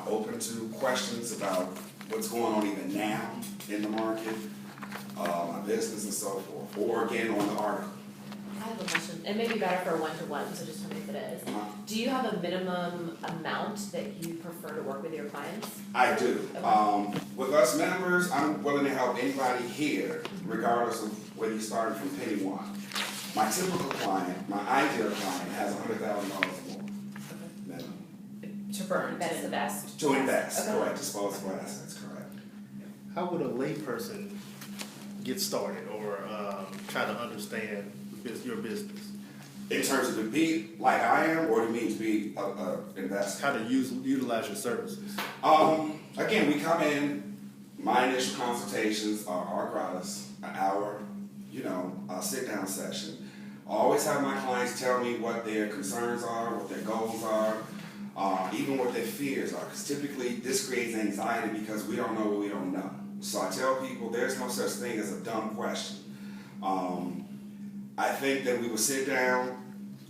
open to questions about what's going on even now in the market, my business and so forth, or again on the article. I have a question. It may be better for a one-to-one, so just tell me if it is. Do you have a minimum amount that you prefer to work with your clients? I do. Okay. With us members, I'm willing to help anybody here, regardless of whether you started from penny one. My typical client, my ideal client, has $100,000 or more minimum. To burn, that is the best. To invest, Okay. correct, disposable assets, correct. How would a layperson get started or try to understand your business? In terms of to be like I am, or do you mean to be an investor? How to utilize your services? Again, we come in, my initial consultations are gratis, an hour, a sit-down session. I always have my clients tell me what their concerns are, what their goals are, even what their fears are, because typically this creates anxiety because we don't know what we don't know. So I tell people there's no such thing as a dumb question. I think that we will sit down.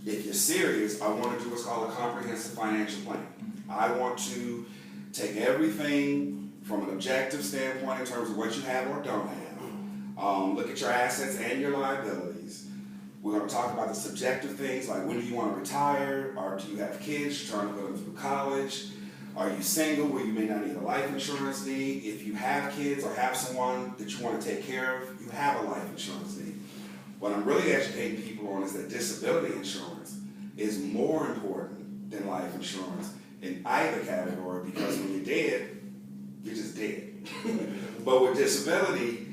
If you're serious, I want to do what's called a comprehensive financial plan. I want to take everything from an objective standpoint in terms of what you have or don't have. Look at your assets and your liabilities. We're going to talk about the subjective things like when do you want to retire, or do you have kids, you're trying to put them through college? Are you single where you may not need a life insurance need? If you have kids or have someone that you want to take care of, you have a life insurance need. What I'm really educating people on is that disability insurance is more important than life insurance in either category, because when you're dead, you're just dead. But with disability,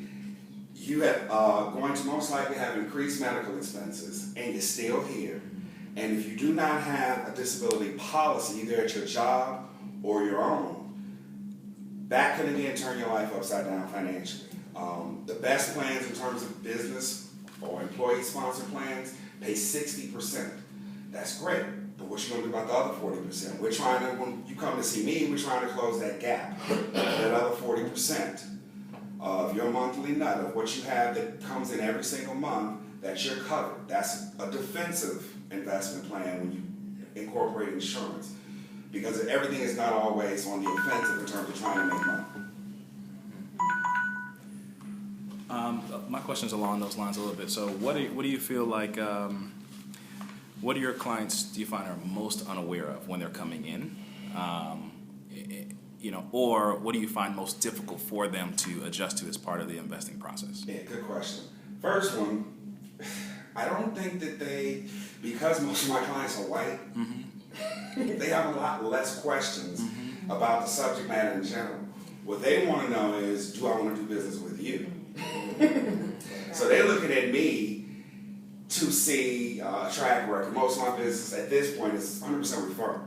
you have going to most likely have increased medical expenses, and you're still here. And if you do not have a disability policy, either at your job or your own, that can again turn your life upside down financially. The best plans in terms of business or employee-sponsored plans pay 60%. That's great, but what you gonna do about the other 40%? We're trying to, when you come to see me, we're trying to close that gap, that other 40% of your monthly nut, of what you have that comes in every single month, that you're covered. That's a defensive investment plan when you incorporate insurance, because everything is not always on the offensive in terms of trying to make money. My question is along those lines a little bit. So what do you feel like, what do your clients, do you find, are most unaware of when they're coming in? Or what do you find most difficult for them to adjust to as part of the investing process? Yeah, good question. First one, I don't think that because most of my clients are white, they have a lot less questions about the subject matter in general. What they want to know is, do I want to do business with you? So they're looking at me to see a track record. Most of my business at this point is 100% referral.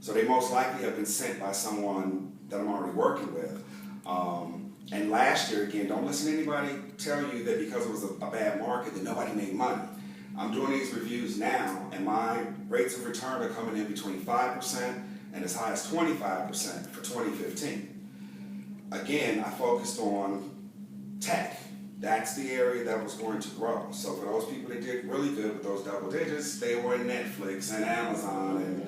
So they most likely have been sent by someone that I'm already working with. And last year, again, don't listen to anybody tell you that because it was a bad market that nobody made money. I'm doing these reviews now, and my rates of return are coming in between 5% and as high as 25% for 2015. Again, I focused on tech. That's the area that was going to grow. So for those people that did really good with those double digits, they were in Netflix and Amazon and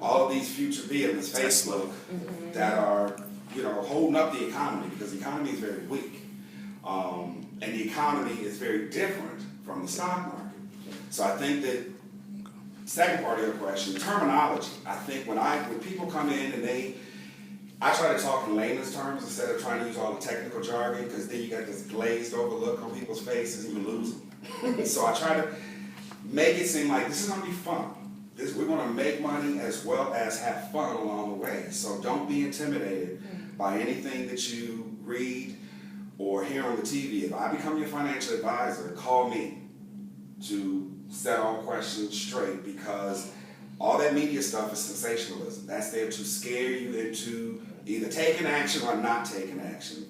all of these future vehicles, Facebook, that are holding up the economy, because the economy is very weak. And the economy is very different from the stock market. So I think that, second part of your question, terminology. I think when people come in and I try to talk in layman's terms instead of trying to use all the technical jargon, because then you got this glazed over look on people's faces and you lose them. So I try to make it seem like this is going to be fun. We're going to make money as well as have fun along the way. So don't be intimidated by anything that you read or hear on the TV. If I become your financial advisor, call me to set all questions straight, because all that media stuff is sensationalism. That's there to scare you into either taking action or not taking action.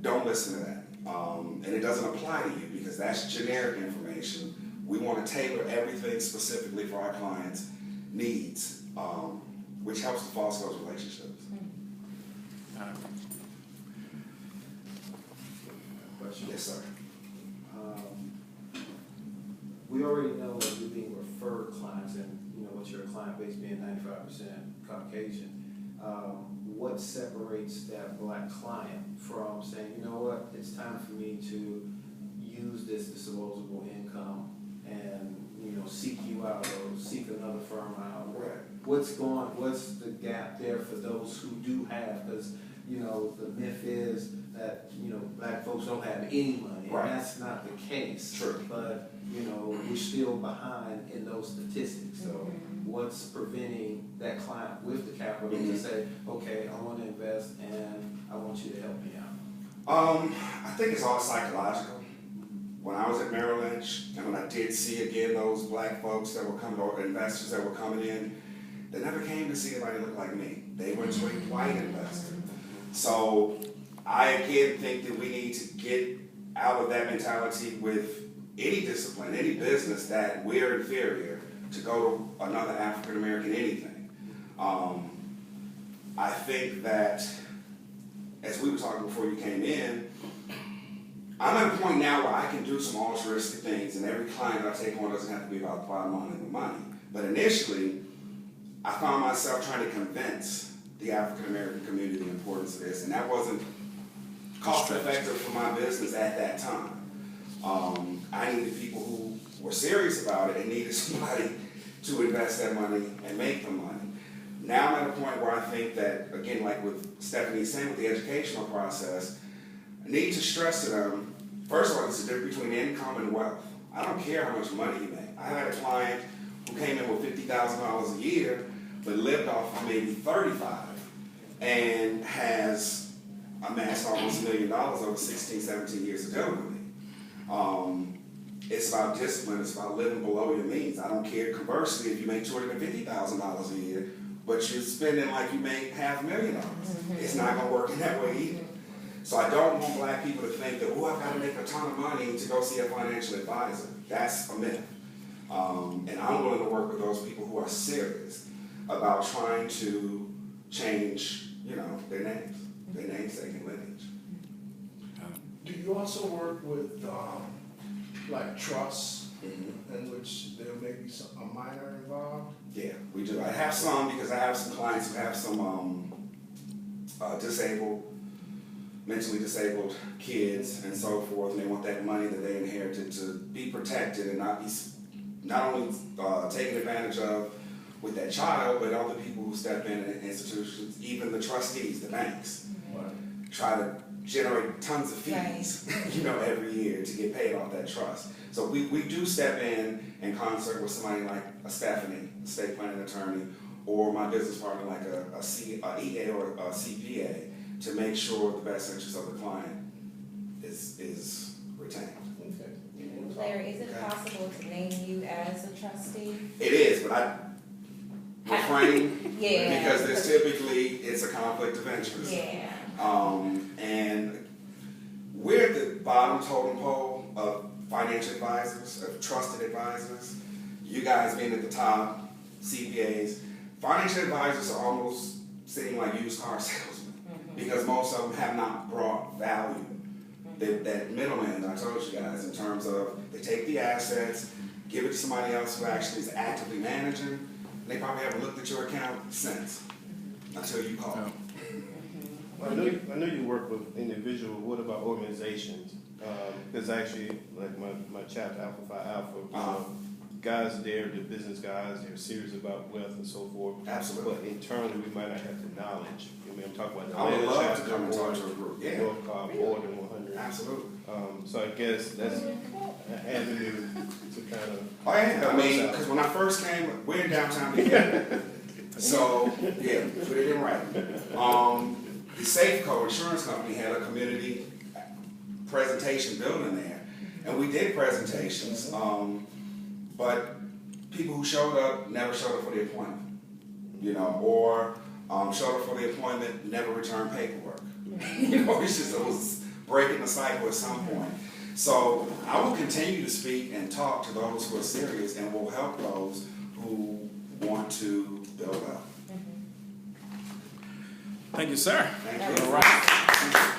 Don't listen to that. And it doesn't apply to you, because that's generic information. We want to tailor everything specifically for our clients' needs, which helps to foster those relationships. Question? Yes, sir. We already know that you're being referred clients, and with your client base being 95% Caucasian, what separates that black client from saying, you know what, it's time for me to use this disposable income and, you know, seek you out or seek another firm out? Right. What's the gap there for those who do have, because, you know, the myth is that, you know, black folks don't have any money, Right. and that's not the case. True. But, you know, we're still behind in those statistics, so what's preventing that client with the capital to say, okay, I want to invest and I want you to help me out? I think it's all psychological. When I was at Merrill Lynch, and when I did see again those black folks that were coming, or investors that were coming in, they never came to see anybody look like me. They went to a white investor. So I again think that we need to get out of that mentality with any discipline, any business, that we're inferior to go to another African American anything. I think that, as we were talking before you came in, I'm at a point now where I can do some altruistic things, and every client that I take on doesn't have to be about the bottom line of the money. But initially, I found myself trying to convince the African American community the importance of this, and that wasn't cost effective for my business at that time. I needed people who were serious about it and needed somebody to invest that money and make the money. Now I'm at a point where I think that, again, like with Stephanie saying, with the educational process, I need to stress to them, first of all, there's a difference between income and wealth. I don't care how much money you make. I had a client who came in with $50,000 a year, but lived off of maybe $35,000 and has amassed almost $1 million over 16, 17 years ago with me. It's about discipline. It's about living below your means. I don't care, conversely, if you make $250,000 a year, but you're spending like you make $500,000. It's not going to work in that way either. So I don't want black people to think that, oh, I've got to make a ton of money to go see a financial advisor. That's a myth. And I'm willing to work with those people who are serious about trying to change, you know, their names, their namesake and lineage. Do you also work with like trusts in which there may be a minor involved? Yeah, we do. I have some because I have some clients who have some mentally disabled kids and so forth, and they want that money that they inherited to be protected and not only taken advantage of with that child, but other people who step in institutions, even the trustees, the banks, try to generate tons of fees, you know, every year to get paid off that trust. So we do step in concert with somebody like a Stephanie, estate planning attorney, or my business partner like a EA or a CPA, to make sure the best interest of the client is retained. Okay. Larry, is it possible to name you as a trustee? It is, but I refrain Yeah. because there's typically, it's a conflict of interest. Yeah. And we're at the bottom totem pole of financial advisors, of trusted advisors. You guys being at the top, CPAs. Financial advisors are almost seem like used car salesmen because most of them have not brought value. That middleman that I told you guys, in terms of they take the assets, give it to somebody else who actually is actively managing, and they probably haven't looked at your account since until you call. I know you work with individuals. What about organizations? Because actually, like my chapter Alpha Phi Alpha, guys there, the business guys, they're serious about wealth and so forth. Absolutely. But internally, we might not have the knowledge. I mean, I'm talking about the I would Atlanta love to chapter come and talk or to a group. Yeah, North Carolina, more than 100. absolutely. So I guess that's an avenue to kind of. Oh yeah, I mean, because when I first came, we're in downtown together. So yeah, put it in writing. The Safeco insurance company had a community presentation building there, and we did presentations. But people who showed up never showed up for the appointment, you know, or showed up for the appointment, never returned paperwork. You know, it was breaking the cycle at some point. So I will continue to speak and talk to those who are serious, and will help those who want to build up. Thank you, sir. Thank you. All right.